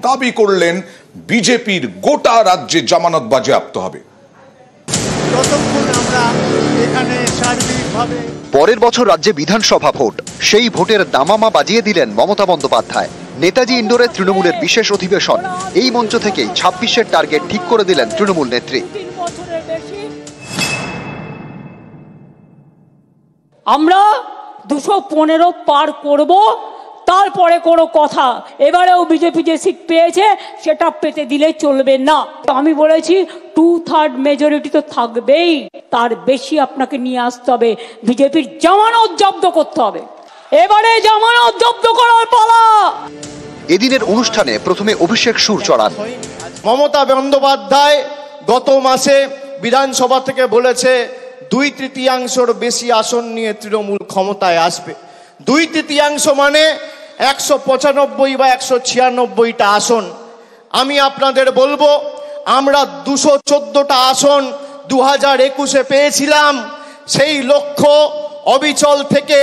দাবি করলেন বিজেপির গোটা রাজ্যে জামানত বাজেয়াপ্ত হবে। পরের বছর রাজ্যে বিধানসভা ভোট, সেই ভোটের দামামা বাজিয়ে দিলেন মমতা বন্দ্যোপাধ্যায়। নেতাজি ইন্ডোরে তৃণমূলের বিশেষ অধিবেশন, এই মঞ্চ থেকেই 26-এর টার্গেট ঠিক করে দিলেন তৃণমূল নেত্রী। আমরা 215 পার করব, তারপরে কোনো কথা। এবারেও বিজেপি যে সিট পেয়েছে সেটা পেতে দিলে চলবে না। আমি বলেছি 2/3 মেজরিটি তো থাকবেই, তার বেশি আপনাকে নিয়ে আসতে হবে। বিজেপির জামানত জব্দ করতে হবে, এবারে জামানত জব্দ করার পালা। এদিনের অনুষ্ঠানে প্রথমে অভিষেক সুর চড়ান। মমতা বন্দ্যোপাধ্যায় গত মাসে বিধানসভা থেকে বলেছে 2/3 বেশি আসন নিয়ে তৃণমূল ক্ষমতায় আসবে। 2/3 মানে 195 বা 196টা আসন। আমি আপনাদের বলবো, আমরা 214টা আসন 2021-এ পেয়েছিলাম। সেই লক্ষ্য অবিচল থেকে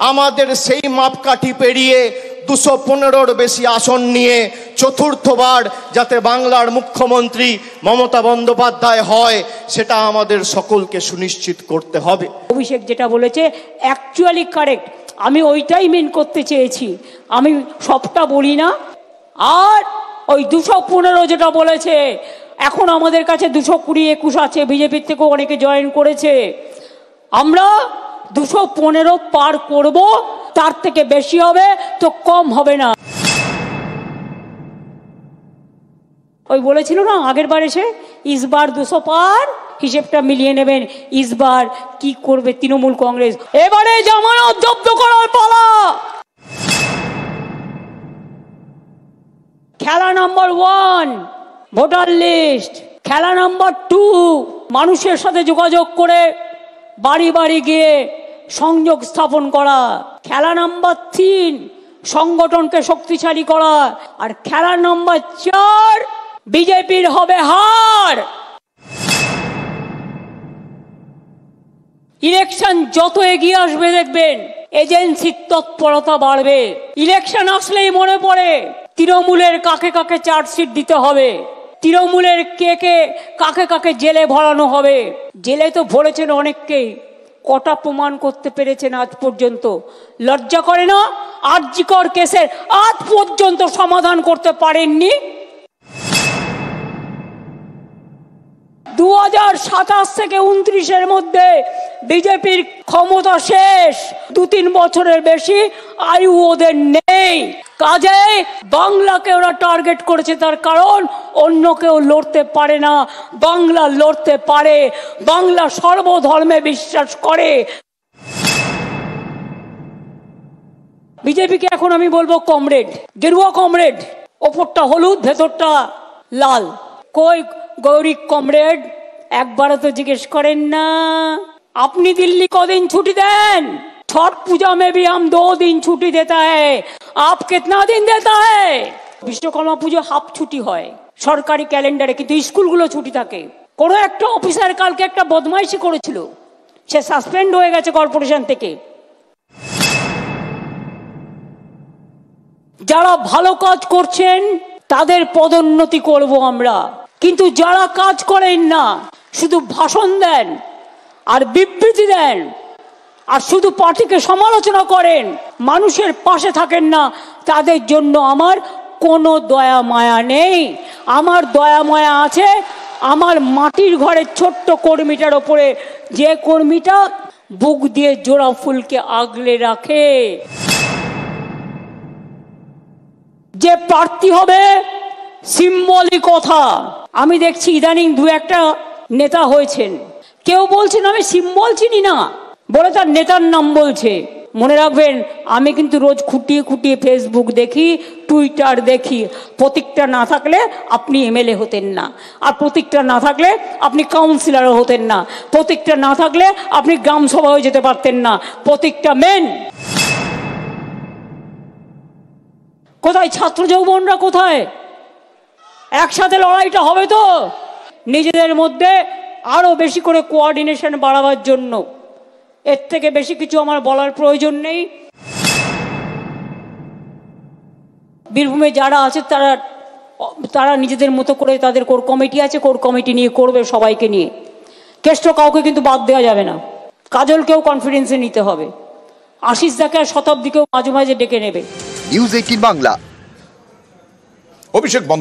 আমাদের সেই মাপকাঠি পেরিয়ে 215-র বেশি আসন নিয়ে চতুর্থবার যাতে বাংলার মুখ্যমন্ত্রী মমতা বন্দ্যোপাধ্যায় হয়, সেটা আমাদের সকলকে সুনিশ্চিত করতে হবে। অভিষেক যেটা বলেছে অ্যাকচুয়ালি কারেক্ট, আমি ওইটাই মেন করতে চেয়েছি, আমি সবটা বলি না। আর ওই 215 যেটা বলেছে, এখন আমাদের কাছে 220-21 আছে, বিজেপির থেকেও অনেকে জয়েন করেছে। আমরা 215 পার করব, তার থেকে বেশি হবে তো কম হবে না। ওই বলেছিল না আগের বার এসে, ইসবার 200 পার, হিসেবটা মিলিয়ে নেবেন। ইসবার কি করবে তৃণমূল কংগ্রেস? এবারে জামানত জব্দ করার পালা। খেলা নাম্বার 1 ভোটার লিস্ট, খেলা নাম্বার 2 মানুষের সাথে যোগাযোগ করে বাড়ি বাড়ি গিয়ে সংযোগ স্থাপন করা, খেলা নাম্বার 3 সংগঠনকে শক্তিশালী করা, আর খেলা নাম্বার 4 বিজেপির হবে হার। ইলেকশন যত এগিয়ে আসবে দেখবেন এজেন্সির তৎপরতা বাড়বে। ইলেকশন আসলেই মনে পড়ে তৃণমূলের কাকে কাকে চার্জশিট দিতে হবে, তৃণমূলের কাকে কাকে জেলে ভরানো হবে। জেলে তো ভরেছেন অনেককেই, কটা প্রমাণ করতে পেরেছেন আজ পর্যন্ত? লজ্জা করে না? আরজিকর কেসের আজ পর্যন্ত সমাধান করতে পারেননি। 2027 থেকে 29-এর মধ্যে বিজেপির ক্ষমতা শেষ। 2-3 বছরের বেশি আয়ু ওদের নেই। কাজেই বাংলাকে ওরা টার্গেট করেছে, তার কারণ অন্য কেউ লড়তে পারে না, বাংলা লড়তে পারে। বাংলা সর্বধর্মে বিশ্বাস করে। বিজেপিকে এখন আমি বলবো কমরেড, গেরুয়া কমরেড, ওপরটা হলুদ ভেতরটা লাল। কই গৌরী কমরেড? একবারও তো জিজ্ঞেস করেন না। আপনি দিল্লি কদিন ছুটি দেন? छठ पूजा में भी हम 2 दिन छुट्टी देता है, आप कितना दिन देता है? বিশ্বকর্মা পুজো হাফ ছুটি হয় সরকারি ক্যালেন্ডারে, কিন্তু স্কুলগুলো ছুটি থাকে। কোনো একটা অফিসার কালকে একটা বদমাইশি করেছিল, সে সাসপেন্ড হয়ে গেছে কর্পোরেশন থেকে। যারা ভালো কাজ করছেন তাদের পদোন্নতি করব আমরা, কিন্তু যারা কাজ করেন না, শুধু ভাষণ দেন আর বিবৃতি দেন আর শুধু পার্টিকে সমালোচনা করেন, মানুষের পাশে থাকেন না, তাদের জন্য আমার কোনো দয়া মায়া নেই। আমার দয়া মায়া আছে আমার মাটির ঘরের ছোট্ট কর্মীটার ওপরে, যে কর্মীটা বুক দিয়ে জোড়া ফুলকে আগলে রাখে। যে প্রার্থী হবে সিম্বলিক কথা। আমি দেখছি ইদানিং 2-1টা নেতা হয়েছেন, কেউ বলছেন আমি সিম্বল চিনি না বলে তার নেতার নাম বলছে। মনে রাখবেন, আমি কিন্তু রোজ খুঁটিয়ে খুঁটিয়ে ফেসবুক দেখি, টুইটার দেখি। প্রতীকটা না থাকলে আপনি এমএলএ হতেন না, আর প্রতীকটা না থাকলে আপনি কাউন্সিলরও হতেন না, প্রতীকটা না থাকলে আপনি গ্রাম সভায় যেতে পারতেন না। প্রতীকটা মেন। কোথায় ছাত্র যৌবনরা? কোথায়? একসাথে লড়াইটা হবে তো নিজেদের মধ্যে আরো বেশি করে কোঅর্ডিনেশন বাড়াবার জন্য। এর থেকে বেশি কিছু আমার বলার প্রয়োজন নেই। বীরভূমে যারা আছে তারা তারা নিজেদের মতো করে তাদের কোর কমিটি আছে, কোর কমিটি নিয়ে করবে সবাইকে নিয়ে। কেষ্ট কাউকে কিন্তু বাদ দেওয়া যাবে না, কাজলকেও কনফিডেন্সে নিতে হবে, আশিস দাকে আর শতাব্দীকেও মাঝে মাঝে ডেকে নেবে। নিউজ 18 বাংলা। অভিষেক বন্দ্যোপাধ্যায়